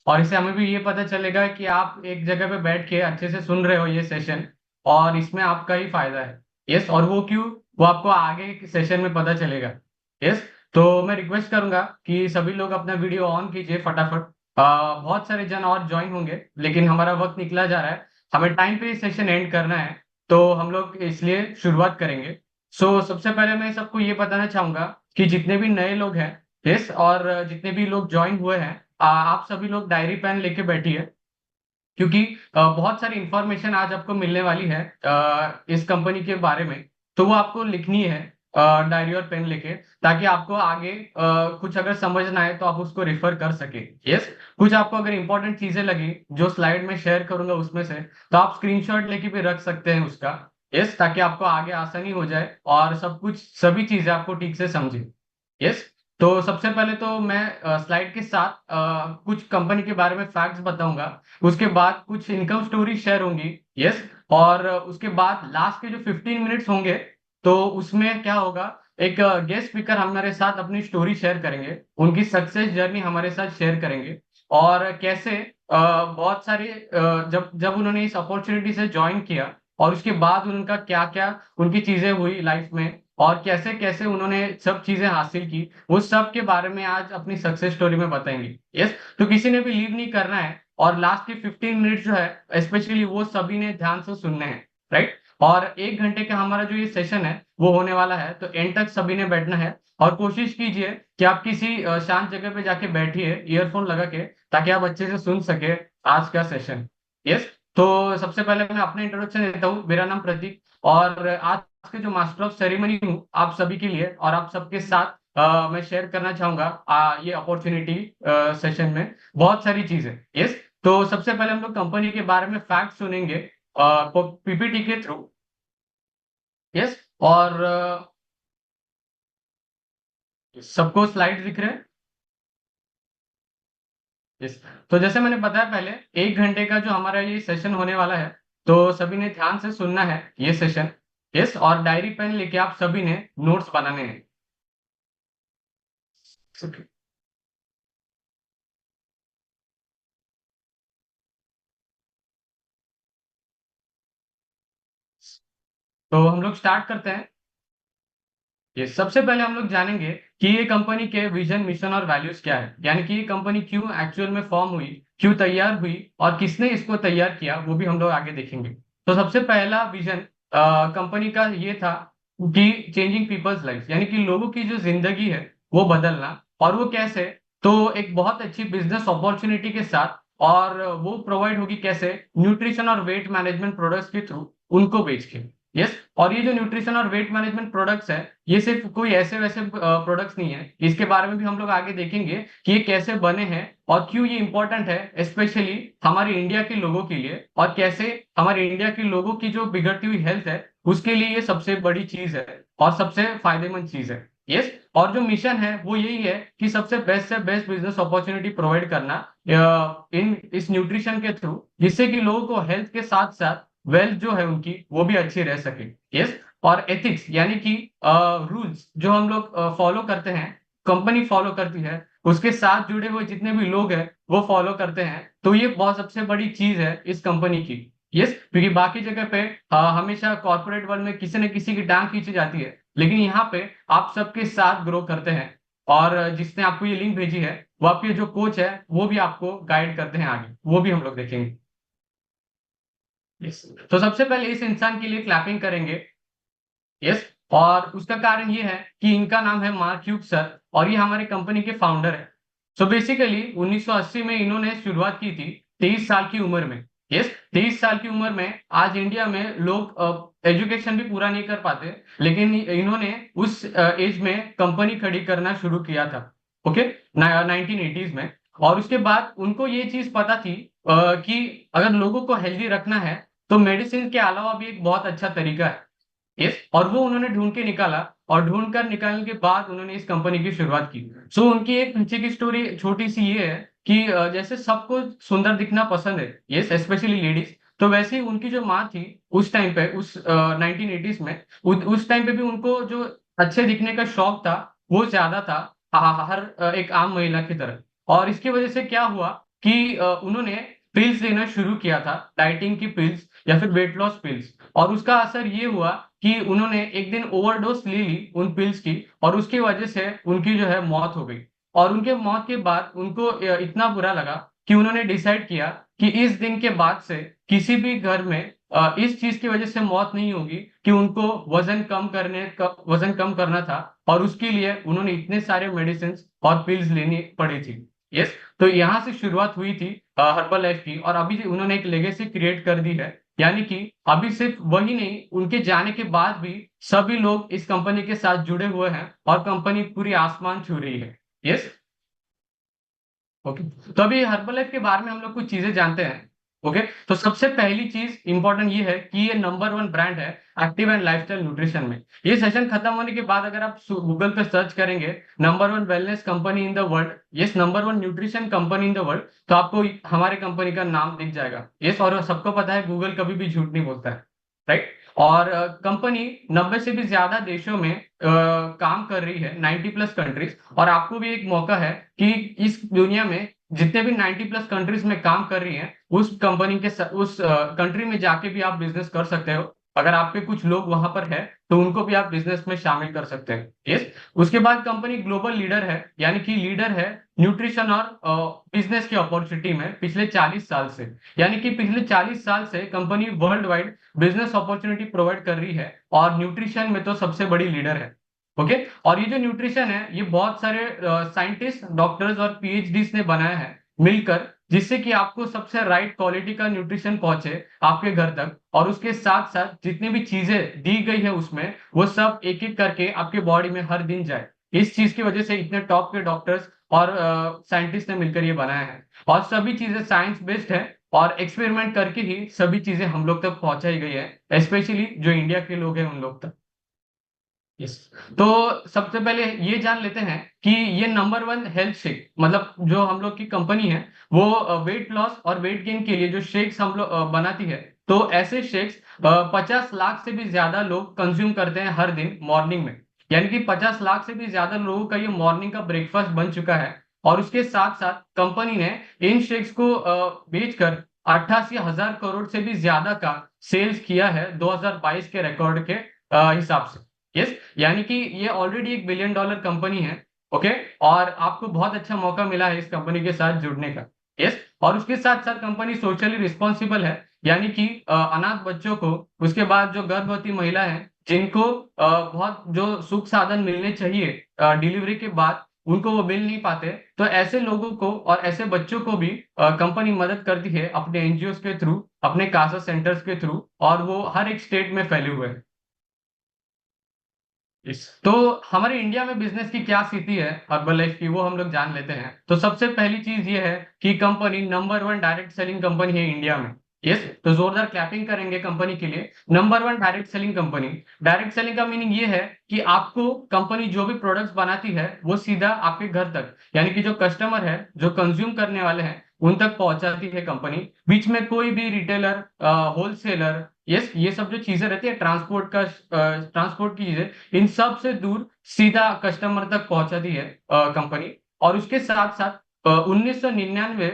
और इससे हमें भी ये पता चलेगा कि आप एक जगह पे बैठ के अच्छे से सुन रहे हो ये सेशन, और इसमें आपका ही फायदा है। यस, और वो क्यों, वो आपको आगे के सेशन में पता चलेगा। यस, तो मैं रिक्वेस्ट करूंगा कि सभी लोग अपना वीडियो ऑन कीजिए फटाफट। बहुत सारे जन और ज्वाइन होंगे, लेकिन हमारा वक्त निकला जा रहा है, हमें टाइम पे सेशन एंड करना है, तो हम लोग इसलिए शुरुआत करेंगे। सबसे पहले मैं सबको ये बताना चाहूंगा कि जितने भी नए लोग हैं, यस, और जितने भी लोग ज्वाइन हुए हैं, आप सभी लोग डायरी पेन लेके बैठिए, क्योंकि बहुत सारी इंफॉर्मेशन आज आपको मिलने वाली है इस कंपनी के बारे में। तो वो आपको लिखनी है डायरी और पेन लेके, ताकि आपको आगे कुछ अगर समझ ना आए तो आप उसको रिफर कर सके। यस, कुछ आपको अगर इंपॉर्टेंट चीजें लगी जो स्लाइड में शेयर करूंगा उसमें से, तो आप स्क्रीनशॉट लेके भी रख सकते हैं उसका। यस, ताकि आपको आगे आसानी हो जाए और सब कुछ सभी चीजें आपको ठीक से समझे। यस, तो सबसे पहले तो मैं स्लाइड के साथ कुछ कंपनी के बारे में फैक्ट्स बताऊंगा। उसके बाद कुछ इनकम स्टोरी शेयर होंगी। यस, और उसके बाद लास्ट के जो 15 मिनट्स होंगे, तो उसमें क्या होगा, एक गेस्ट स्पीकर हमारे साथ अपनी स्टोरी शेयर करेंगे, उनकी सक्सेस जर्नी हमारे साथ शेयर करेंगे, और कैसे बहुत सारे जब जब उन्होंने इस अपॉर्चुनिटी से ज्वाइन किया, और उसके बाद उनका क्या क्या उनकी चीजें हुई लाइफ में, और कैसे कैसे उन्होंने सब चीजें हासिल की, वो सब के बारे में आज अपनी सक्सेस स्टोरी में बताएंगे। यस, तो किसी ने भी लीव नहीं करना है, और लास्ट के 15 मिनट जो है स्पेशली वो सभी ने ध्यान से सुनने हैं। राइट, और 1 घंटे का हमारा जो ये सेशन है वो होने वाला है, तो एंड तक सभी ने बैठना है, और कोशिश कीजिए कि आप किसी शांत जगह पे जाके बैठिए ईयरफोन लगा के, ताकि आप अच्छे से सुन सके आज का सेशन। यस, तो सबसे पहले मैं अपना इंट्रोडक्शन देता हूँ। मेरा नाम प्रतीक, और आज के जो मास्टर ऑफ सेरेमनी हूँ आप सभी के लिए और आप सबके साथ मैं शेयर करना चाहूंगा ये अपॉर्चुनिटी सेशन में बहुत सारी चीजें। यस, तो सबसे पहले हम लोग कंपनी के बारे में फैक्ट सुनेंगे पीपीटी के थ्रू। यस, और सबको स्लाइड दिख रहे हैं। यस, तो जैसे मैंने बताया पहले, 1 घंटे का जो हमारा ये सेशन होने वाला है, तो सभी ने ध्यान से सुनना है ये सेशन। यस, और डायरी पेन लेके आप सभी ने नोट्स बनाने हैं। तो हम लोग स्टार्ट करते हैं। ये सबसे पहले हम लोग जानेंगे कि ये कंपनी के विजन, मिशन और वैल्यूज क्या है, यानी कि ये कंपनी क्यों एक्चुअल में फॉर्म हुई, क्यों तैयार हुई, और किसने इसको तैयार किया, वो भी हम लोग आगे देखेंगे। तो सबसे पहला विजन कंपनी का ये था कि चेंजिंग पीपल्स लाइफ, यानी कि लोगों की जो जिंदगी है वो बदलना। और वो कैसे, तो एक बहुत अच्छी बिजनेस अपॉर्चुनिटी के साथ, और वो प्रोवाइड होगी कैसे, न्यूट्रिशन और वेट मैनेजमेंट प्रोडक्ट्स के थ्रू, उनको बेच के। यस, और ये जो न्यूट्रिशन और वेट मैनेजमेंट प्रोडक्ट्स है, ये सिर्फ कोई ऐसे वैसे प्रोडक्ट्स नहीं है, इसके बारे में भी हम लोग आगे देखेंगे कि ये कैसे बने हैं और क्यों ये इंपॉर्टेंट है, स्पेशली हमारे इंडिया के लोगों के लिए, और कैसे हमारे इंडिया के लोगों की जो बिगड़ती हुई हेल्थ है उसके लिए ये सबसे बड़ी चीज है और सबसे फायदेमंद चीज है। यस, और जो मिशन है वो यही है कि सबसे बेस्ट से बेस्ट बिजनेस अपॉर्चुनिटी प्रोवाइड करना इन इस न्यूट्रिशन के थ्रू, जिससे कि लोगों को हेल्थ के साथ साथ वेल्थ जो है उनकी वो भी अच्छी रह सके। यस, और एथिक्स, यानी कि रूल्स जो हम लोग फॉलो करते हैं, कंपनी फॉलो करती है, उसके साथ जुड़े हुए जितने भी लोग हैं वो फॉलो करते हैं, तो ये बहुत सबसे बड़ी चीज है इस कंपनी की। यस, क्योंकि बाकी जगह पे हमेशा कॉर्पोरेट वर्ल्ड में किसी न किसी की टांग खींची जाती है, लेकिन यहाँ पे आप सबके साथ ग्रो करते हैं, और जिसने आपको ये लिंक भेजी है वो आपके जो कोच है वो भी आपको गाइड करते हैं आगे, वो भी हम लोग देखेंगे। यस, तो सबसे पहले इस इंसान के लिए क्लैपिंग करेंगे। यस, और उसका कारण ये है कि इनका नाम है मार्क ह्यूग सर, और ये हमारे कंपनी के फाउंडर है। सो बेसिकली 1980 में इन्होंने शुरुआत की थी, 23 साल की उम्र में। यस, 23 साल की उम्र में आज इंडिया में लोग एजुकेशन भी पूरा नहीं कर पाते, लेकिन इन्होंने उस एज में कंपनी खड़ी करना शुरू किया था। ओके, 1980s में। और उसके बाद उनको ये चीज पता थी कि अगर लोगों को हेल्दी रखना है तो मेडिसिन के अलावा भी एक बहुत अच्छा तरीका है। यस, और वो उन्होंने ढूंढ के निकाला, और ढूंढ कर निकालने के बाद उन्होंने इस कंपनी की शुरुआत की। उनकी एक पीछे की स्टोरी छोटी सी ये है कि जैसे सबको सुंदर दिखना पसंद है, यस, स्पेशली लेडीज, तो वैसे ही उनकी जो माँ थी उस टाइम पे, उस 1980s में, उस टाइम पे भी उनको जो अच्छे दिखने का शौक था वो ज्यादा था, हर एक आम महिला की तरह। और इसकी वजह से क्या हुआ कि उन्होंने पिल्स लेना शुरू किया था, डाइटिंग की पिल्स या फिर वेट लॉस पिल्स, और उसका असर ये हुआ कि उन्होंने एक दिन ओवरडोज ले ली उन पिल्स की, और उसकी वजह से उनकी जो है मौत हो गई। और उनके मौत के बाद उनको इतना बुरा लगा कि उन्होंने डिसाइड किया कि इस दिन के बाद से किसी भी घर में इस चीज की वजह से मौत नहीं होगी कि उनको वजन कम करना था, और उसके लिए उन्होंने इतने सारे मेडिसिन और पिल्स लेनी पड़ी थी। यस। तो यहाँ से शुरुआत हुई थी हर्बल लाइफ की, और अभी उन्होंने एक लेगेसी क्रिएट कर दी है। यानी कि अभी सिर्फ वही नहीं, उनके जाने के बाद भी सभी लोग इस कंपनी के साथ जुड़े हुए हैं, और कंपनी पूरी आसमान छू रही है। यस। ओके। तो अभी हर्बलाइफ के बारे में हम लोग कुछ चीजें जानते हैं। ओके। तो सबसे पहली चीज इंपॉर्टेंट ये है कि ये नंबर वन ब्रांड है एक्टिव एंड लाइफस्टाइल न्यूट्रिशन में। ये सेशन खत्म होने के बाद अगर आप गूगल पे सर्च करेंगे number one wellness company in the world, yes, number one nutrition company in the world, तो आपको हमारे कंपनी का नाम दिख जाएगा। यस। और सबको पता है गूगल कभी भी झूठ नहीं बोलता है, राइट। और कंपनी 90 से भी ज्यादा देशों में काम कर रही है, 90 प्लस कंट्रीज। और आपको भी एक मौका है कि इस दुनिया में जितने भी 90 प्लस कंट्रीज में काम कर रही हैं उस कंपनी के उस कंट्री में जाके भी आप बिजनेस कर सकते हो। अगर आपके कुछ लोग वहां पर है तो उनको भी आप बिजनेस में शामिल कर सकते हैं। यस। उसके बाद कंपनी ग्लोबल लीडर है, यानी कि लीडर है न्यूट्रिशन और बिजनेस की अपॉर्चुनिटी में पिछले 40 साल से। यानी कि पिछले 40 साल से company world wide business opportunity provide कर रही है, और न्यूट्रिशन में तो सबसे बड़ी लीडर है। ओके। और ये जो न्यूट्रिशन है ये बहुत सारे साइंटिस्ट, डॉक्टर्स और पीएचडीज ने बनाया है मिलकर, जिससे कि आपको सबसे राइट क्वालिटी का न्यूट्रिशन पहुंचे आपके घर तक, और उसके साथ साथ जितनी भी चीजें दी गई है उसमें वो सब एक एक करके आपके बॉडी में हर दिन जाए। इस चीज की वजह से इतने टॉप के डॉक्टर्स और साइंटिस्ट ने मिलकर ये बनाया है, और सभी चीजें साइंस बेस्ड है, और एक्सपेरिमेंट करके ही सभी चीजें हम लोग तक पहुंचाई गई है, स्पेशली जो इंडिया के लोग हैं उन लोग तक। यस। तो सबसे पहले ये जान लेते हैं कि ये नंबर वन हेल्थ शेक, मतलब जो हम लोग की कंपनी है वो वेट लॉस और वेट गेन के लिए जो शेक्स हम लोग बनाती है, तो ऐसे शेक्स 50 लाख से भी ज्यादा लोग कंज्यूम करते हैं हर दिन मॉर्निंग में। यानी कि 50 लाख से भी ज्यादा लोगों का ये मॉर्निंग का ब्रेकफास्ट बन चुका है। और उसके साथ साथ कंपनी ने इन शेक्स को बेचकर 88,000 करोड़ से भी ज्यादा का सेल्स किया है 2022 के रिकॉर्ड के हिसाब से। यस। यानी कि ये ऑलरेडी एक बिलियन डॉलर कंपनी है। ओके। और आपको बहुत अच्छा मौका मिला है इस कंपनी के साथ जुड़ने का। यस। और उसके साथ साथ कंपनी सोशली रिस्पॉन्सिबल है, यानी कि अनाथ बच्चों को, उसके बाद जो गर्भवती महिला है जिनको बहुत जो सुख साधन मिलने चाहिए डिलीवरी के बाद उनको वो मिल नहीं पाते, तो ऐसे लोगों को और ऐसे बच्चों को भी कंपनी मदद करती है अपने एनजीओ के थ्रू, अपने कासा सेंटर्स के थ्रू, और वो हर एक स्टेट में फैले हुए हैं। तो हमारे इंडिया में बिजनेस की क्या स्थिति है हर्बल लाइफ की, वो हम लोग जान लेते हैं। तो सबसे पहली चीज ये है कि company number one direct selling company है इंडिया में। यस। तो जोरदार क्लैपिंग करेंगे कंपनी के लिए। Number one direct selling company. Direct selling का मीनिंग ये है कि आपको कंपनी जो भी प्रोडक्ट्स बनाती है वो सीधा आपके घर तक, यानी कि जो कस्टमर है, जो कंज्यूम करने वाले हैं, उन तक पहुंचाती है कंपनी। बीच में कोई भी रिटेलर, होलसेलर, यस, ये सब जो चीजें रहती है ट्रांसपोर्ट की चीजें, इन सब से दूर सीधा कस्टमर तक पहुंचाती है कंपनी। और उसके साथ साथ 1999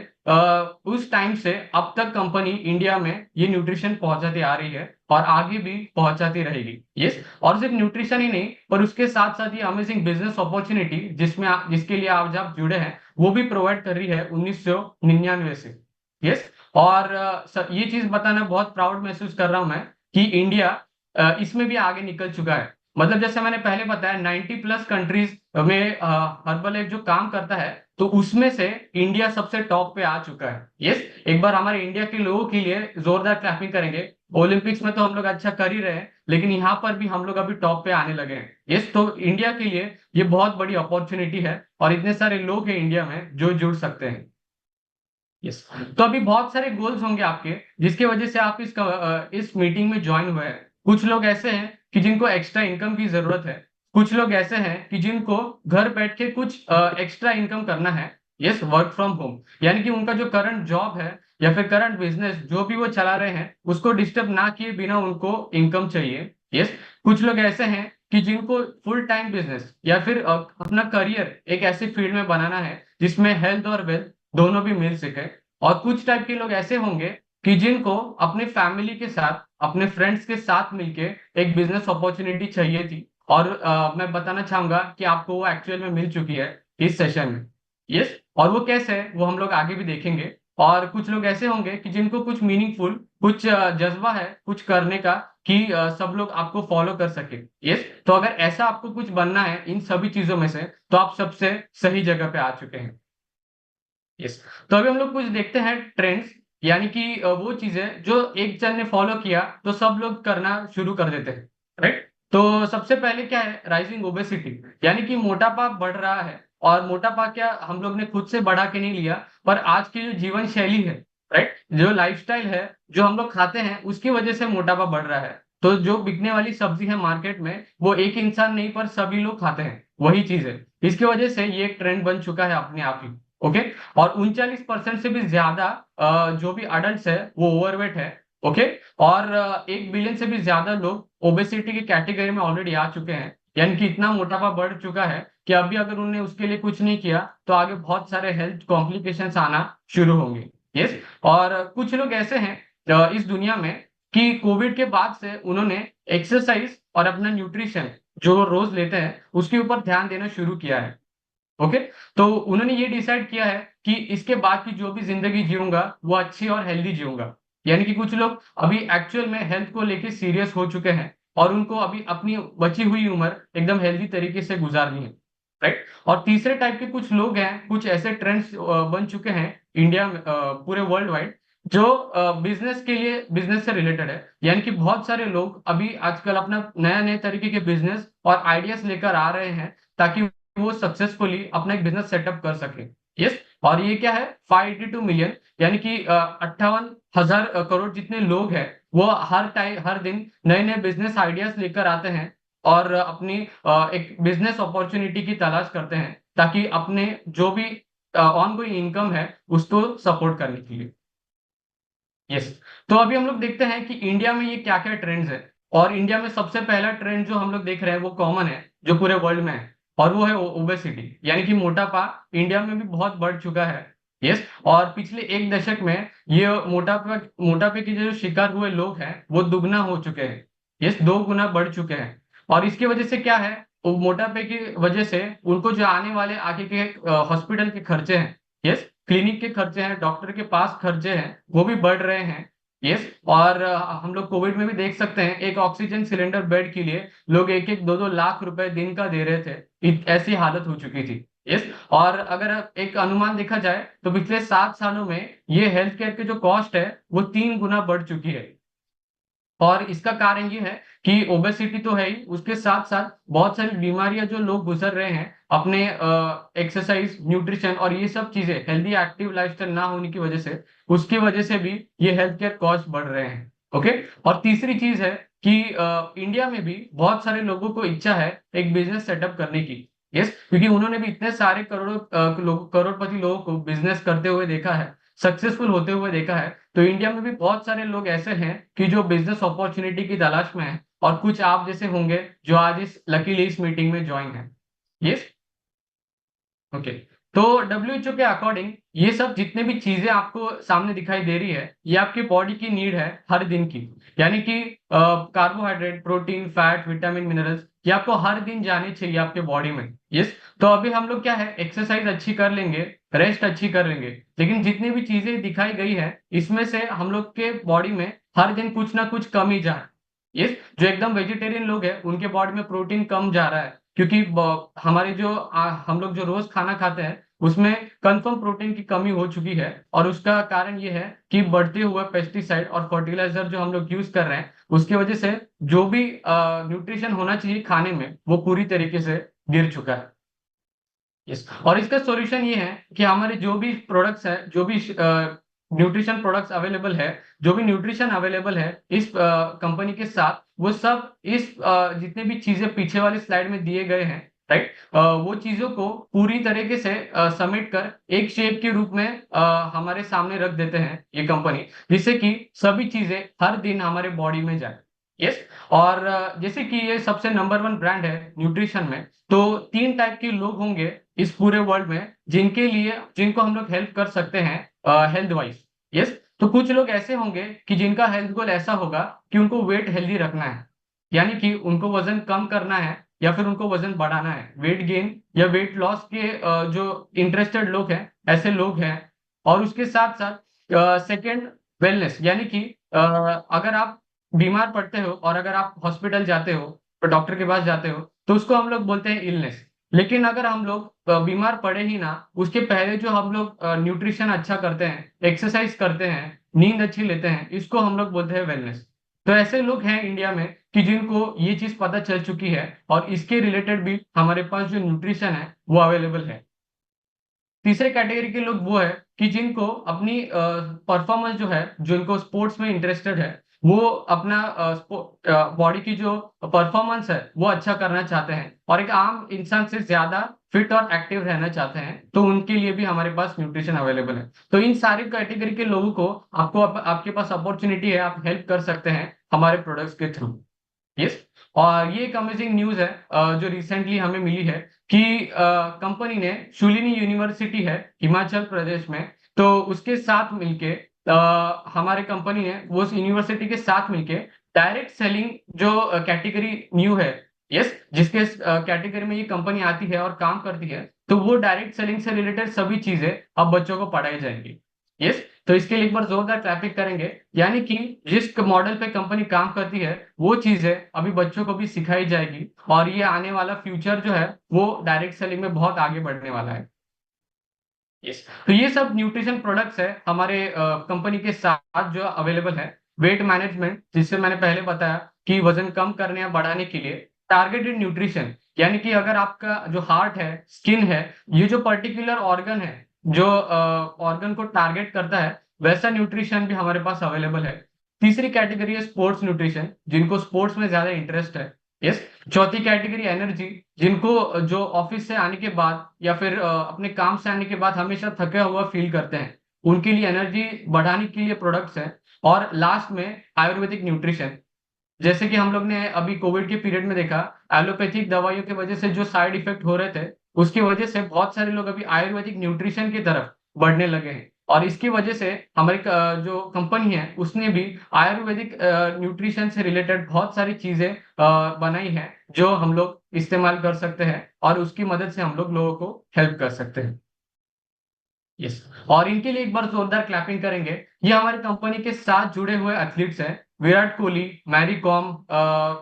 उस टाइम से अब तक कंपनी इंडिया में ये न्यूट्रिशन पहुंचाती आ रही है, और आगे भी पहुंचाती रहेगी। यस। और सिर्फ न्यूट्रिशन ही नहीं, पर उसके साथ साथ ये अमेजिंग बिजनेस अपॉर्चुनिटी जिसके लिए आज आप जुड़े हैं वो भी प्रोवाइड कर रही है 1999 से। यस। और ये चीज बताना बहुत प्राउड महसूस कर रहा हूं मैं कि इंडिया इसमें भी आगे निकल चुका है। मतलब जैसे मैंने पहले बताया 90 प्लस कंट्रीज में हर्बल जो काम करता है, तो उसमें से इंडिया सबसे टॉप पे आ चुका है। यस। एक बार हमारे इंडिया के लोगों के लिए जोरदार क्लैपिंग करेंगे। ओलंपिक्स में तो हम लोग अच्छा कर ही रहे हैं, लेकिन यहाँ पर भी हम लोग अभी टॉप पे आने लगे हैं। यस। तो इंडिया के लिए ये बहुत बड़ी अपॉर्चुनिटी है, और इतने सारे लोग हैं इंडिया में जो जुड़ सकते हैं। यस। तो अभी बहुत सारे गोल्स होंगे आपके जिसकी वजह से आप इस मीटिंग में ज्वाइन हुए हैं। कुछ लोग ऐसे हैं कि जिनको एक्स्ट्रा इनकम की जरूरत है। कुछ लोग ऐसे हैं कि जिनको घर बैठ के कुछ एक्स्ट्रा इनकम करना है। यस, वर्क फ्रॉम होम, यानी कि उनका जो करंट जॉब है या फिर करंट बिजनेस जो भी वो चला रहे हैं उसको डिस्टर्ब ना किए बिना उनको इनकम चाहिए। यस। कुछ लोग ऐसे हैं कि जिनको फुल टाइम बिजनेस या फिर अपना करियर एक ऐसे फील्ड में बनाना है जिसमें हेल्थ और वेल्थ दोनों भी मिल सके। और कुछ टाइप के लोग ऐसे होंगे कि जिनको अपने फैमिली के साथ, अपने फ्रेंड्स के साथ मिलके एक बिजनेस अपॉर्चुनिटी चाहिए थी, और मैं बताना चाहूंगा कि आपको वो एक्चुअल में मिल चुकी है इस सेशन में। यस, और वो कैसे है वो हम लोग आगे भी देखेंगे। और कुछ लोग ऐसे होंगे कि जिनको कुछ मीनिंगफुल, कुछ जज्बा है कुछ करने का, कि सब लोग आपको फॉलो कर सके। यस, तो अगर ऐसा आपको कुछ बनना है इन सभी चीजों में से, तो आप सबसे सही जगह पे आ चुके हैं। यस, तो अभी हम लोग कुछ देखते हैं ट्रेंड्स, यानी कि वो चीजें जो एक जन ने फॉलो किया तो सब लोग करना शुरू कर देते हैं। राइट, तो सबसे पहले क्या है, राइजिंग ओबेसिटी, यानी कि मोटापा बढ़ रहा है। और मोटापा क्या हम लोग ने खुद से बढ़ा के नहीं लिया, पर आज की जो जीवन शैली है, राइट, जो लाइफस्टाइल है, जो हम लोग खाते हैं, उसकी वजह से मोटापा बढ़ रहा है। तो जो बिकने वाली सब्जी है मार्केट में, वो एक इंसान नहीं पर सभी लोग खाते हैं, वही चीज है। इसकी वजह से ये एक ट्रेंड बन चुका है अपने आप ही। ओके, और 39% से भी ज्यादा जो भी अडल्ट है वो ओवरवेट है। ओके, और 1 बिलियन से भी ज्यादा लोग ओबेसिटी की कैटेगरी में ऑलरेडी आ चुके हैं, यानी कि इतना मोटापा बढ़ चुका है कि अभी अगर उन्होंने उसके लिए कुछ नहीं किया तो आगे बहुत सारे हेल्थ कॉम्प्लिकेशंस आना शुरू होंगे। यस, और कुछ लोग ऐसे हैं इस दुनिया में कि कोविड के बाद से उन्होंने एक्सरसाइज और अपना न्यूट्रिशन जो वो रोज लेते हैं उसके ऊपर ध्यान देना शुरू किया है। ओके, तो उन्होंने ये डिसाइड किया है कि इसके बाद की जो भी जिंदगी जीऊंगा वो अच्छी और हेल्दी जीऊंगा। यानी कि कुछ लोग अभी एक्चुअल में हेल्थ को लेके सीरियस हो चुके हैं, और उनको अभी अपनी बची हुई उम्र एकदम हेल्दी तरीके से गुजारनी है। राइट, और तीसरे टाइप के कुछ लोग हैं, कुछ ऐसे ट्रेंड्स बन चुके हैं इंडिया में, पूरे वर्ल्ड वाइड, जो बिजनेस के लिए, बिजनेस से रिलेटेड है। यानी कि बहुत सारे लोग अभी आजकल अपना नया नए तरीके के बिजनेस और आइडियाज लेकर आ रहे हैं, ताकि वो सक्सेसफुली अपना एक बिजनेस सेटअप कर सके। यस, और ये क्या है, 582 मिलियन, यानी कि 58,000 करोड़ जितने लोग हैं, वो हर दिन नए नए बिजनेस आइडियाज लेकर आते हैं, और अपनी एक बिजनेस अपॉर्चुनिटी की तलाश करते हैं, ताकि अपने जो भी ऑन गोइंग इनकम है उसको सपोर्ट करने के लिए। यस, तो अभी हम लोग देखते हैं कि इंडिया में ये क्या क्या ट्रेंड्स है। और इंडिया में सबसे पहला ट्रेंड जो हम लोग देख रहे हैं वो कॉमन है, जो पूरे वर्ल्ड में है, और वो है ओबेसिटी, यानी कि मोटापा इंडिया में भी बहुत बढ़ चुका है। यस, और पिछले एक दशक में ये मोटापे के जो शिकार हुए लोग हैं वो दुगना हो चुके हैं। यस, 2 गुना बढ़ चुके हैं। और इसकी वजह से क्या है, वो मोटापे की वजह से उनको जो आने वाले आगे के हॉस्पिटल के खर्चे हैं, यस, क्लिनिक के खर्चे हैं, डॉक्टर के पास खर्चे हैं, वो भी बढ़ रहे हैं। यस, और हम लोग कोविड में भी देख सकते हैं, एक ऑक्सीजन सिलेंडर बेड के लिए लोग 1-1 2-2 लाख रुपए दिन का दे रहे थे। ऐसी हालत हो चुकी थी। यस, और अगर एक अनुमान देखा जाए तो पिछले 7 सालों में ये हेल्थ केयर के जो कॉस्ट है वो 3 गुना बढ़ चुकी है। और इसका कारण ये है कि ओबेसिटी तो है ही, उसके साथ साथ बहुत सारी बीमारियां जो लोग गुजर रहे हैं अपने एक्सरसाइज, न्यूट्रिशन और ये सब चीजें, हेल्दी एक्टिव लाइफस्टाइल ना होने की वजह से, उसकी वजह से भी ये हेल्थ केयर कॉस्ट बढ़ रहे हैं। ओके, और तीसरी चीज है कि इंडिया में भी बहुत सारे लोगों को इच्छा है एक बिजनेस सेटअप करने की। यस, क्योंकि उन्होंने भी इतने सारे करोड़पति लोगों को बिजनेस करते हुए देखा है, सक्सेसफुल होते हुए देखा है। तो इंडिया में भी बहुत सारे लोग ऐसे हैं कि जो बिजनेस अपॉर्चुनिटी की तलाश में हैं, और कुछ आप जैसे होंगे जो आज इस लकीली इस मीटिंग में ज्वाइन है। यस, ओके, तो डब्ल्यूएचओ के अकॉर्डिंग ये सब जितने भी चीजें आपको सामने दिखाई दे रही है, ये आपकी बॉडी की नीड है हर दिन की। यानी कि carbohydrate, protein, fat, vitamin, minerals, ये आपको हर दिन जाने चाहिए आपके बॉडी में। यस, तो अभी हम लोग क्या है, एक्सरसाइज अच्छी कर लेंगे, रेस्ट अच्छी कर लेंगे, लेकिन जितनी भी चीजें दिखाई गई है इसमें से हम लोग के बॉडी में हर दिन कुछ ना कुछ कम ही जा रहा है। यस, जो एकदम वेजिटेरियन लोग हैं उनके बॉडी में प्रोटीन कम जा रहा है, क्योंकि हमारे जो हम लोग जो रोज खाना खाते हैं उसमें कंफर्म प्रोटीन की कमी हो चुकी है। और उसका कारण ये है कि बढ़ते हुए पेस्टिसाइड और फर्टिलाइजर जो हम लोग यूज कर रहे हैं, उसकी वजह से जो भी न्यूट्रिशन होना चाहिए खाने में वो पूरी तरीके से गिर चुका है। यस, और इसका सॉल्यूशन ये है कि हमारे जो भी प्रोडक्ट्स है, जो भी न्यूट्रिशन प्रोडक्ट्स अवेलेबल है, जो भी न्यूट्रिशन अवेलेबल है इस कंपनी के साथ, वो सब इस जितने भी चीजें पीछे वाली स्लाइड में दिए गए हैं, राइट, वो चीजों को पूरी तरीके से समेट कर एक शेप के रूप में हमारे सामने रख देते हैं ये कंपनी, जिससे कि सभी चीजें हर दिन हमारे बॉडी में जाए। यस, और जैसे कि ये सबसे नंबर 1 ब्रांड है न्यूट्रिशन में, तो 3 टाइप के लोग होंगे इस पूरे वर्ल्ड में जिनके लिए, जिनको हम लोग हेल्प कर सकते हैं हेल्थ वाइज। यस, तो कुछ लोग ऐसे होंगे कि जिनका हेल्थ गोल ऐसा होगा कि उनको वेट हेल्दी रखना है, यानी कि उनको वजन कम करना है या फिर उनको वजन बढ़ाना है, वेट गेन या वेट लॉस के जो इंटरेस्टेड लोग हैं, ऐसे लोग हैं। और उसके साथ साथ सेकंड, वेलनेस, यानी कि अगर आप बीमार पड़ते हो और अगर आप हॉस्पिटल जाते हो, तो डॉक्टर के पास जाते हो, तो उसको हम लोग बोलते हैं इलनेस। लेकिन अगर हम लोग बीमार पड़े ही ना, उसके पहले जो हम लोग न्यूट्रिशन अच्छा करते हैं, एक्सरसाइज करते हैं, नींद अच्छी लेते हैं, इसको हम लोग बोलते हैं वेलनेस। तो ऐसे लोग हैं इंडिया में कि जिनको ये चीज पता चल चुकी है और इसके रिलेटेड भी हमारे पास जो न्यूट्रिशन है वो अवेलेबल है। तीसरे कैटेगरी के लोग वो है कि जिनको अपनी परफॉर्मेंस जो है, जिनको स्पोर्ट्स में इंटरेस्टेड है, वो अपना बॉडी की जो परफॉर्मेंस है वो अच्छा करना चाहते हैं और एक आम इंसान से ज्यादा फिट और एक्टिव रहना चाहते हैं, तो उनके लिए भी हमारे पास न्यूट्रिशन अवेलेबल है। तो इन सारे कैटेगरी के लोगों को आपके पास अपॉर्चुनिटी है, आप हेल्प कर सकते हैं हमारे प्रोडक्ट्स के थ्रू। यस, और ये एक अमेजिंग न्यूज है जो रिसेंटली हमें मिली है कि कंपनी ने, शुलिनी यूनिवर्सिटी है हिमाचल प्रदेश में, तो उसके साथ मिलके हमारे कंपनी ने वो उस यूनिवर्सिटी के साथ मिलके डायरेक्ट सेलिंग जो कैटेगरी न्यू है, यस, जिसके कैटेगरी में ये कंपनी आती है और काम करती है, तो वो डायरेक्ट सेलिंग से रिलेटेड सभी चीजें अब बच्चों को पढ़ाई जाएंगी। यस, तो इसके लिए एक बार जोरदार क्लैपिंग करेंगे, यानी कि जिस मॉडल पे कंपनी काम करती है वो चीजें अभी बच्चों को भी सिखाई जाएगी और ये आने वाला फ्यूचर जो है वो डायरेक्ट सेलिंग में बहुत आगे बढ़ने वाला है। यस, तो ये सब न्यूट्रिशन प्रोडक्ट्स है हमारे कंपनी के साथ जो अवेलेबल है। वेट मैनेजमेंट, जिससे मैंने पहले बताया कि वजन कम करने या बढ़ाने के लिए। टारगेटेड न्यूट्रिशन, यानी कि अगर आपका जो हार्ट है, स्किन है, ये जो पर्टिकुलर ऑर्गन है, जो ऑर्गन को टारगेट करता है, वैसा न्यूट्रिशन भी हमारे पास अवेलेबल है। तीसरी कैटेगरी है स्पोर्ट्स न्यूट्रिशन, जिनको स्पोर्ट्स में ज्यादा इंटरेस्ट है। यस, चौथी कैटेगरी एनर्जी, जिनको जो ऑफिस से आने के बाद या फिर अपने काम से आने के बाद हमेशा थका हुआ फील करते हैं, उनके लिए एनर्जी बढ़ाने के लिए प्रोडक्ट्स हैं। और लास्ट में आयुर्वेदिक न्यूट्रिशन, जैसे कि हम लोग ने अभी कोविड के पीरियड में देखा, एलोपैथिक दवाइयों की वजह से जो साइड इफेक्ट हो रहे थे, उसकी वजह से बहुत सारे लोग अभी आयुर्वेदिक न्यूट्रिशन की तरफ बढ़ने लगे हैं। और इसकी वजह से हमारी जो कंपनी है उसने भी आयुर्वेदिक न्यूट्रिशन से रिलेटेड बहुत सारी चीजें बनाई हैं, जो हम लोग इस्तेमाल कर सकते हैं और उसकी मदद से हम लोग लोगों को हेल्प कर सकते हैं। यस, और इनके लिए एक बार जोरदार क्लैपिंग करेंगे। ये हमारी कंपनी के साथ जुड़े हुए एथलीट्स हैं, विराट कोहली, मैरी कॉम,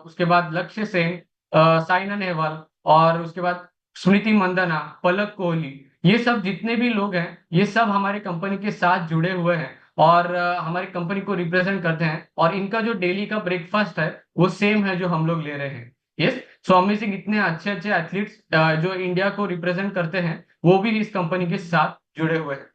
उसके बाद लक्ष्य सेन, साइना नेहवाल, और उसके बाद स्मृति मंदाना, पलक कोहली, ये सब जितने भी लोग हैं, ये सब हमारे कंपनी के साथ जुड़े हुए हैं और हमारी कंपनी को रिप्रेजेंट करते हैं। और इनका जो डेली का ब्रेकफास्ट है वो सेम है जो हम लोग ले रहे हैं। यस, सो अमेजिंग, इतने अच्छे अच्छे एथलीट्स जो इंडिया को रिप्रेजेंट करते हैं वो भी इस कंपनी के साथ जुड़े हुए हैं।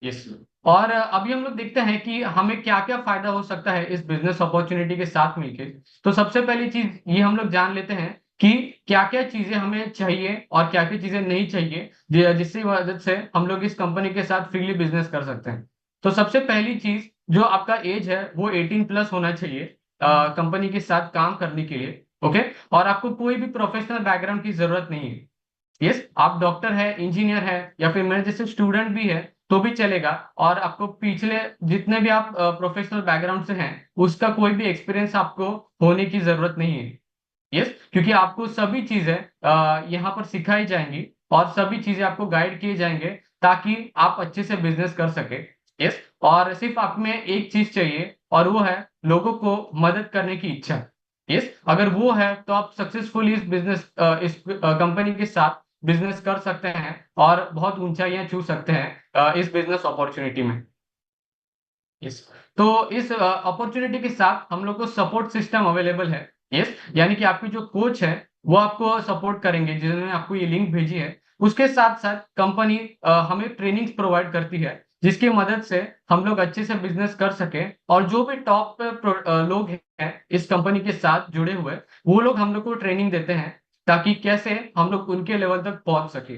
यस, और अभी हम लोग देखते हैं कि हमें क्या क्या फायदा हो सकता है इस बिजनेस अपॉर्चुनिटी के साथ मिलके। तो सबसे पहली चीज ये हम लोग जान लेते हैं कि क्या क्या चीजें हमें चाहिए और क्या क्या चीजें नहीं चाहिए, जिसकी वजह से हम लोग इस कंपनी के साथ फ्रीली बिजनेस कर सकते हैं। तो सबसे पहली चीज, जो आपका एज है वो 18+ होना चाहिए कंपनी के साथ काम करने के लिए। ओके, और आपको कोई भी प्रोफेशनल बैकग्राउंड की जरूरत नहीं है। यस, आप डॉक्टर है, इंजीनियर है, या फिर मेरे जैसे स्टूडेंट भी है तो भी चलेगा। और आपको पिछले जितने भी आप प्रोफेशनल बैकग्राउंड से हैं, उसका कोई भी एक्सपीरियंस आपको होने की जरूरत नहीं है। यस, क्योंकि आपको सभी चीजें यहाँ पर सिखाई जाएंगी और सभी चीजें आपको गाइड किए जाएंगे ताकि आप अच्छे से बिजनेस कर सके। यस, और सिर्फ आप में एक चीज चाहिए और वो है लोगों को मदद करने की इच्छा। यस, अगर वो है तो आप सक्सेसफुली इस कंपनी के साथ बिजनेस कर सकते हैं और बहुत ऊंचाइयां छू सकते हैं इस बिजनेस अपॉर्चुनिटी में। यस, तो इस अपॉर्चुनिटी के साथ हम लोग को सपोर्ट सिस्टम अवेलेबल है। यस, यानी कि आपके जो कोच है वो आपको सपोर्ट करेंगे, जिन्होंने आपको ये लिंक भेजी है। उसके साथ साथ कंपनी हमें ट्रेनिंग्स प्रोवाइड करती है, जिसकी मदद से हम लोग अच्छे से बिजनेस कर सके। और जो भी टॉप लोग हैं इस कंपनी के साथ जुड़े हुए, वो लोग हम लोग को ट्रेनिंग देते हैं ताकि कैसे हम लोग उनके लेवल तक पहुंच सके।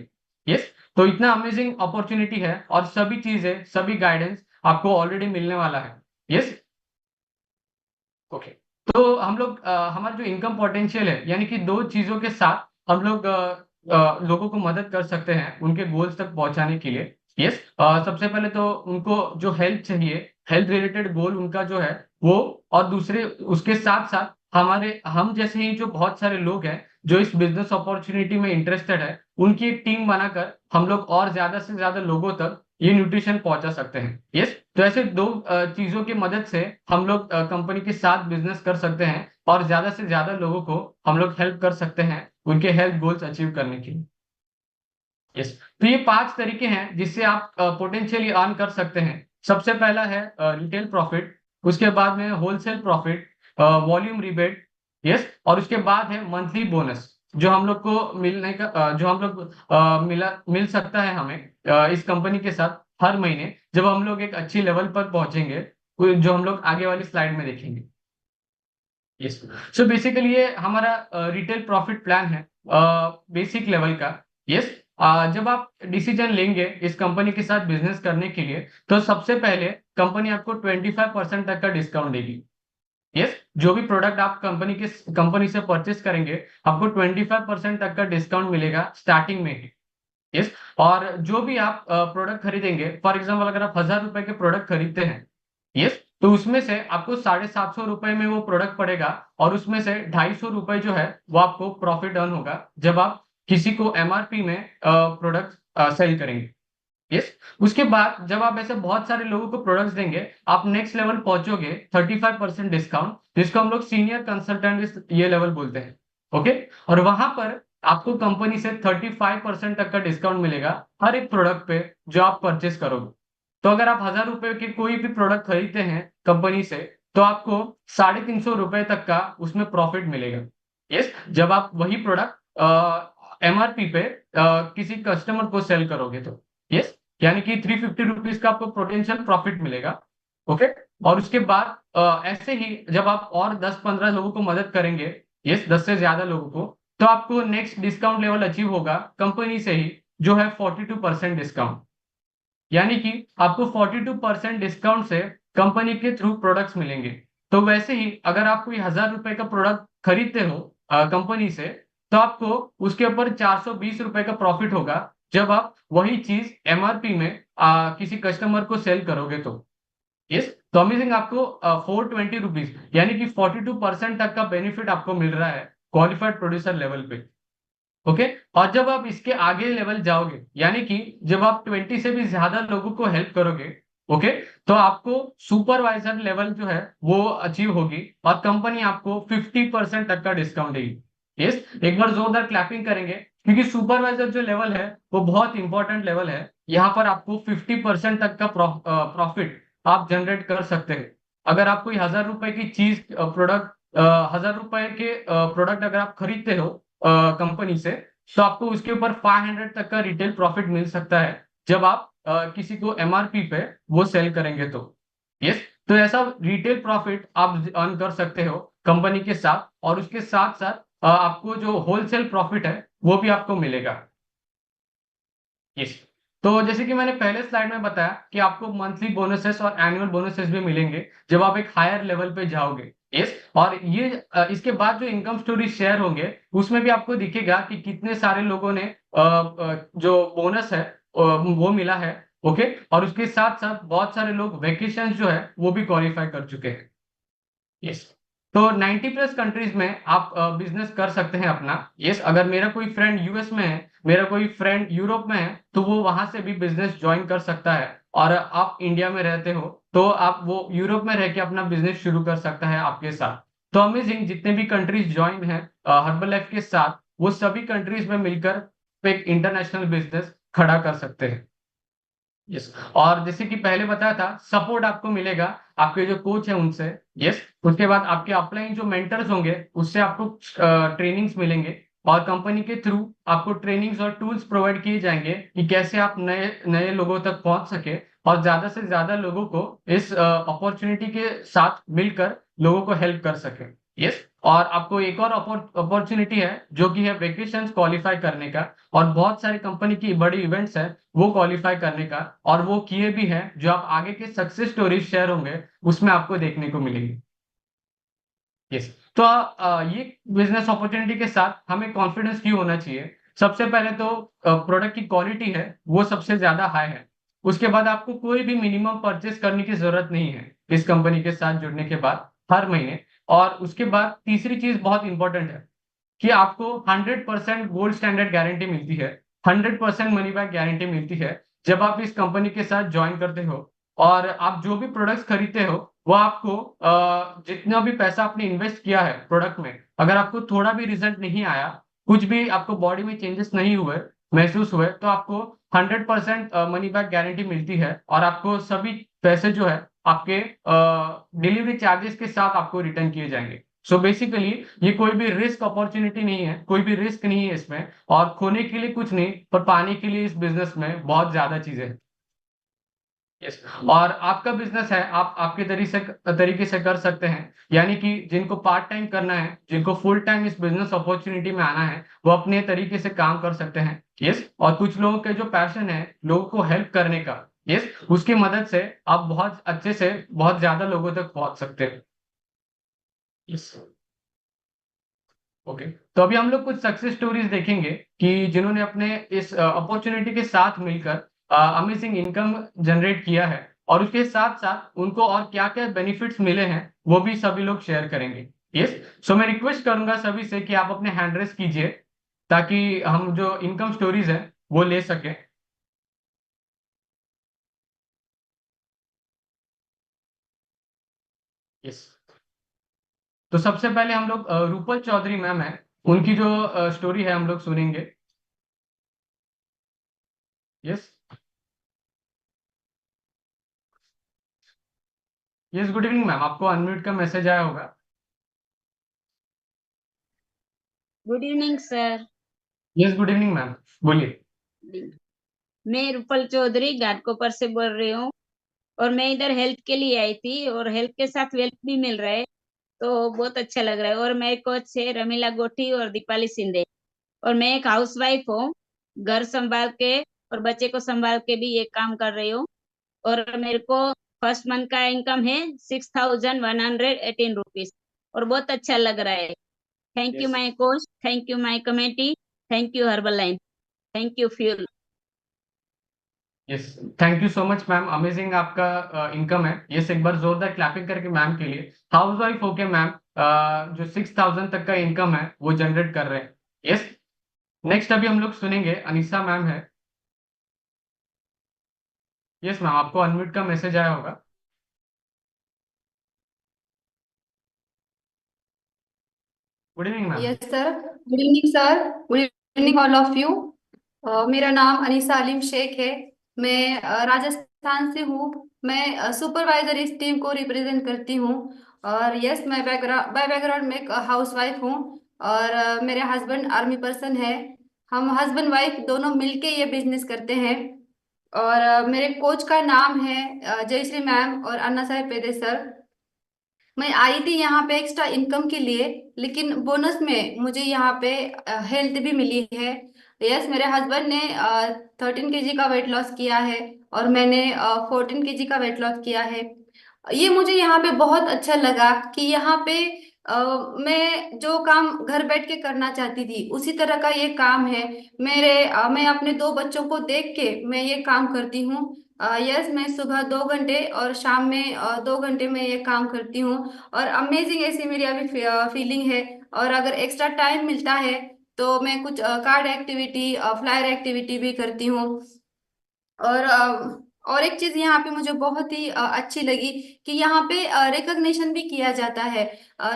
यस, तो इतना अमेजिंग अपॉर्चुनिटी है और सभी चीजें, सभी गाइडेंस आपको ऑलरेडी मिलने वाला है। यस, ओके, तो हम लोग हमारा जो इनकम पोटेंशियल है, यानी कि दो चीजों के साथ हम लोग लोगों को मदद कर सकते हैं उनके गोल्स तक पहुंचाने के लिए। यस, सबसे पहले तो उनको जो हेल्थ चाहिए, हेल्थ रिलेटेड गोल उनका जो है वो, और दूसरे उसके साथ साथ हम जैसे ही जो बहुत सारे लोग हैं जो इस बिजनेस अपॉर्चुनिटी में इंटरेस्टेड है, उनकी एक टीम बनाकर हम लोग और ज्यादा से ज्यादा लोगों तक ये न्यूट्रिशन पहुंचा सकते हैं। यस, तो ऐसे दो चीजों की मदद से हम लोग कंपनी के साथ बिजनेस कर सकते हैं और ज्यादा से ज्यादा लोगों को हम लोग हेल्प कर सकते हैं उनके हेल्थ गोल्स अचीव करने के लिए। यस, तो ये 5 तरीके हैं जिससे आप पोटेंशियली अर्न कर सकते हैं। सबसे पहला है रिटेल प्रॉफिट, उसके बाद में wholesale profit, volume rebate, yes, और उसके बाद है मंथली बोनस जो हम लोग को मिलने का जो हम लोग मिल सकता है हमें इस कंपनी के साथ हर महीने, जब हम लोग एक अच्छी लेवल पर पहुंचेंगे, जो हम लोग आगे वाली स्लाइड में देखेंगे। यस, सो बेसिकली ये हमारा रिटेल प्रॉफिट प्लान है बेसिक लेवल का। यस, जब आप डिसीजन लेंगे इस कंपनी के साथ बिजनेस करने के लिए, तो सबसे पहले कंपनी आपको 25% तक का डिस्काउंट देगी। यस, जो भी प्रोडक्ट आप कंपनी से परचेस करेंगे, आपको 25% तक का डिस्काउंट मिलेगा स्टार्टिंग में ही। यस, और जो भी आप प्रोडक्ट खरीदेंगे, फॉर एग्जाम्पल अगर आप 1000 रुपए के प्रोडक्ट खरीदते हैं, यस, तो उसमें से आपको 750 रुपए में वो प्रोडक्ट पड़ेगा, और उसमें से 250 रुपए जो है वो आपको प्रॉफिट अर्न होगा जब आप किसी को एमआरपी में प्रोडक्ट सेल करेंगे। यस, उसके बाद जब आप ऐसे बहुत सारे लोगों को प्रोडक्ट्स देंगे, आप नेक्स्ट लेवल पहुंचोगे 35% डिस्काउंट, जिसको हम लोग सीनियर कंसल्टेंट ये लेवल बोलते हैं। ओके, और वहां पर आपको कंपनी से 35% तक का डिस्काउंट मिलेगा हर एक प्रोडक्ट पे जो आप परचेस करोगे। तो अगर आप 1000 रुपए के कोई भी प्रोडक्ट खरीदते हैं कंपनी से, तो आपको 350 रुपए तक का उसमें प्रॉफिट मिलेगा। यस, जब आप वही प्रोडक्ट एमआरपी पे किसी कस्टमर को सेल करोगे तो। यस, यानी कि 350 रुपीज का आपको पोटेंशियल प्रॉफिट मिलेगा। ओके, और उसके बाद ऐसे ही जब आप और 10-15 लोगों को मदद करेंगे, यस, 10 से ज्यादा लोगों को, तो आपको नेक्स्ट डिस्काउंट लेवल अचीव होगा कंपनी से ही, जो है 42% डिस्काउंट। यानी कि आपको 42% डिस्काउंट से कंपनी के थ्रू प्रोडक्ट्स मिलेंगे। तो वैसे ही अगर आप कोई 1000 रुपए का प्रोडक्ट खरीदते हो कंपनी से, तो आपको उसके ऊपर 420 रुपए का प्रॉफिट होगा जब आप वही चीज एमआरपी में किसी कस्टमर को सेल करोगे तो। यस, तो अमेजिंग, आपको 420 रुपीज यानी कि 42% तक का बेनिफिट आपको मिल रहा है क्वालिफाइड प्रोड्यूसर लेवल पे। ओके, और जब आप इसके आगे लेवल जाओगे, यानी कि जब आप 20 से भी ज्यादा लोगों को हेल्प करोगे, ओके, तो आपको सुपरवाइजर लेवल जो है वो अचीव होगी, और कंपनी आपको 50% तक का डिस्काउंट देगी। यस, एक बार जोरदार क्लैपिंग करेंगे, क्योंकि सुपरवाइजर जो लेवल है वो बहुत इंपॉर्टेंट लेवल है। यहाँ पर आपको 50% तक का प्रॉफिट आप जनरेट कर सकते हैं। अगर आप कोई 1000 रुपए की चीज प्रोडक्ट 1000 रुपए के प्रोडक्ट अगर आप खरीदते हो कंपनी से, तो आपको उसके ऊपर 500 तक का रिटेल प्रॉफिट मिल सकता है जब आप किसी को एमआरपी पे वो सेल करेंगे तो। यस, तो ऐसा रिटेल प्रॉफिट आप अर्न कर सकते हो कंपनी के साथ, और उसके साथ साथ आपको जो होलसेल प्रॉफिट है वो भी आपको मिलेगा। यस, तो जैसे कि मैंने पहले स्लाइड में बताया कि आपको मंथली बोनसेस और एनुअल बोनसेस भी मिलेंगे जब आप एक हायर लेवल पे जाओगे। यस, और ये इसके बाद जो इनकम स्टोरी शेयर होंगे, उसमें भी आपको दिखेगा कि कितने सारे लोगों ने जो बोनस है वो मिला है। ओके, और उसके साथ साथ बहुत सारे लोग वेकेशन जो है वो भी क्वालिफाई कर चुके हैं। यस, तो 90 प्लस कंट्रीज में आप बिजनेस कर सकते हैं अपना। यस, अगर मेरा कोई फ्रेंड यूएस में है, मेरा कोई फ्रेंड यूरोप में है, तो वो वहां से भी बिजनेस ज्वाइन कर सकता है। और आप इंडिया में रहते हो, तो आप वो यूरोप में रह के अपना बिजनेस शुरू कर सकता है आपके साथ। तो अमेजिंग, जितने भी कंट्रीज ज्वाइन है हर्बल लाइफ के साथ, वो सभी कंट्रीज में मिलकर एक इंटरनेशनल बिजनेस खड़ा कर सकते हैं। यस, और जैसे कि पहले बताया था, सपोर्ट आपको मिलेगा आपके जो कोच है उनसे। यस, उसके बाद आपके अपलाइन जो मेंटर्स होंगे उससे आपको ट्रेनिंग्स मिलेंगे, और कंपनी के थ्रू आपको ट्रेनिंग्स और टूल्स प्रोवाइड किए जाएंगे कि कैसे आप नए नए लोगों तक पहुंच सके, और ज्यादा से ज्यादा लोगों को इस अपॉर्चुनिटी के साथ मिलकर लोगों को हेल्प कर सके। यस, और आपको एक और अपॉर्चुनिटी है जो कि है वेकेशन क्वालिफाई करने का, और बहुत सारी कंपनी की बड़ी इवेंट्स है वो क्वालिफाई करने का, और वो किए भी हैं जो आप आगे के सक्सेस स्टोरीज शेयर होंगे उसमें आपको देखने को मिलेंगे। यस, तो ये बिजनेस अपॉर्चुनिटी के साथ हमें कॉन्फिडेंस क्यों होना चाहिए? सबसे पहले तो प्रोडक्ट की क्वालिटी है वो सबसे ज्यादा हाई है। उसके बाद आपको कोई भी मिनिमम परचेस करने की जरूरत नहीं है इस कंपनी के साथ जुड़ने के बाद हर महीने। और उसके बाद तीसरी चीज बहुत इंपॉर्टेंट है कि आपको 100% गोल्ड स्टैंडर्ड गारंटी मिलती है, 100% मनी बैक गारंटी मिलती है जब आप इस कंपनी के साथ ज्वाइन करते हो। और आप जो भी प्रोडक्ट्स खरीदते हो वो आपको जितना भी पैसा आपने इन्वेस्ट किया है प्रोडक्ट में, अगर आपको थोड़ा भी रिजल्ट नहीं आया, कुछ भी आपको बॉडी में चेंजेस नहीं हुए, महसूस हुए, तो आपको 100% मनी बैक गारंटी मिलती है और आपको सभी पैसे जो है आपके डिलीवरी चार्जेस के साथ आपको रिटर्न किए जाएंगे। सो बेसिकली ये कोई भी रिस्क अपॉर्चुनिटी नहीं है, कोई भी रिस्क नहीं है इसमें, और खोने के लिए कुछ नहीं पर पाने के लिए इस बिजनेस में बहुत ज्यादा चीजें हैं। यस। और आपका बिजनेस है, आप आपके तरीके से कर सकते हैं। यानी कि जिनको पार्ट टाइम करना है, जिनको फुल टाइम इस बिजनेस अपॉर्चुनिटी में आना है, वो अपने तरीके से काम कर सकते हैं। यस। और कुछ लोगों के जो पैशन है लोगों को हेल्प करने का, यस, उसकी मदद से आप बहुत अच्छे से बहुत ज्यादा लोगों तक पहुंच सकते हैं। यस। ओके। तो अभी हम लोग कुछ सक्सेस स्टोरीज देखेंगे कि जिन्होंने अपने इस अपॉर्चुनिटी के साथ मिलकर अमेजिंग इनकम जनरेट किया है, और उसके साथ साथ उनको और क्या क्या बेनिफिट्स मिले हैं वो भी सभी लोग शेयर करेंगे। यस। सो मैं रिक्वेस्ट करूंगा सभी से कि आप अपने हैंड रेस कीजिए ताकि हम जो इनकम स्टोरीज है वो ले सकें। यस। तो सबसे पहले हम लोग रूपल चौधरी मैम है, उनकी जो स्टोरी है हम लोग सुनेंगे। Yes. Yes, good evening ma'am, आपको अनम्यूट का मैसेज आया होगा। Good evening sir. Yes, good evening ma'am, बोलिए। मैं रूपल चौधरी घाटकोपर से बोल रही हूँ। और मैं इधर हेल्थ के लिए आई थी और हेल्थ के साथ वेल्थ भी मिल रहा है, तो बहुत अच्छा लग रहा है। और मेरे कोच है रमीला गोठी और दीपाली सिंधे। और मैं एक हाउस वाइफ हूँ, घर संभाल के और बच्चे को संभाल के भी ये काम कर रही हूँ। और मेरे को फर्स्ट मंथ का इनकम है 6118 रुपीज, और बहुत अच्छा लग रहा है। Thank you yes. My coach, thank you my committee, thank you herbal line, thank you fuel. Yes, thank you so much ma'am, amazing आपका इनकम है। यस, एक बार जोरदार क्लैपिंग करके मैम के लिए। हाउस वाइफ होके मैम जो 6000 तक का इनकम है वो जनरेट कर रहे हैं। यस। नेक्स्ट अभी हम लोग सुनेंगे अनीसा मैम है। यस मैम, आपको अनम्यूट का मैसेज आया होगा। Good evening ma'am. Yes sir, good evening sir, good evening all of you. मेरा नाम अनीसा अलीम शेख है। मैं राजस्थान से हूँ। मैं सुपरवाइजर इस टीम को रिप्रेजेंट करती हूँ। और यस, मैं बैकग्राउंड में एक हाउस वाइफ हूँ। और मेरे हस्बैंड आर्मी पर्सन है। हम हस्बैंड वाइफ दोनों मिलके ये बिजनेस करते हैं। और मेरे कोच का नाम है जयश्री मैम और अन्ना साहेब पेदे सर। मैं आई थी यहाँ पे एक्स्ट्रा इनकम के लिए, लेकिन बोनस में मुझे यहाँ पे हेल्थ भी मिली है। यस, मेरे हस्बैंड ने 13 kg का वेट लॉस किया है और मैंने 14 kg का वेट लॉस किया है। ये मुझे यहाँ पे बहुत अच्छा लगा कि यहाँ पे मैं जो काम घर बैठ के करना चाहती थी उसी तरह का ये काम है। मैं अपने दो बच्चों को देख के मैं ये काम करती हूँ। यस, मैं सुबह 2 घंटे और शाम में 2 घंटे में ये काम करती हूँ। और अमेजिंग ऐसी मेरी अभी फीलिंग है। और अगर एक्स्ट्रा टाइम मिलता है तो मैं कुछ कार्ड एक्टिविटी, फ्लायर एक्टिविटी भी करती हूँ। और और एक चीज यहाँ पे मुझे बहुत ही अच्छी लगी कि यहाँ पे रिकॉग्निशन भी किया जाता है।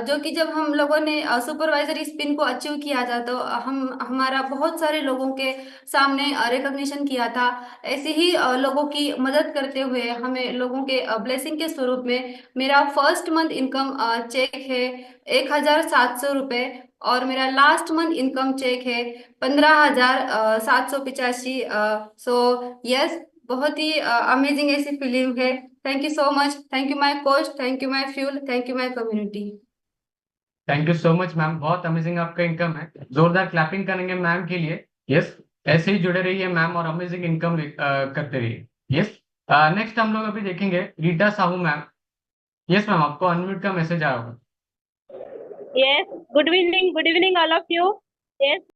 जो कि जब हम लोगों ने सुपरवाइजर स्पिन को अचीव किया था तो हम हमारा बहुत सारे लोगों के सामने रिकॉग्निशन किया था। ऐसे ही लोगों की मदद करते हुए हमें लोगों के ब्लेसिंग के स्वरूप में मेरा फर्स्ट मंथ इनकम चेक है 1700 रुपये। और मेरा लास्ट मंथ इनकम चेक है 15,785। सो यस, बहुत ही अमेजिंग ऐसी फीलिंग है। Thank you so much, thank you my coach, thank you my fuel, thank you my community. Thank you so much ma'am, बहुत amazing आपका इनकम है, जोरदार clapping करेंगे ma'am के लिए। यस। ऐसे ही जुड़े रहिए मैम और अमेजिंग इनकम करते रहिए। यस। नेक्स्ट हम लोग अभी देखेंगे Rita Sahu ma'am. Yes ma'am, आपको अनम्यूट का मैसेज आया होगा। Yes, good evening all of you. Yes,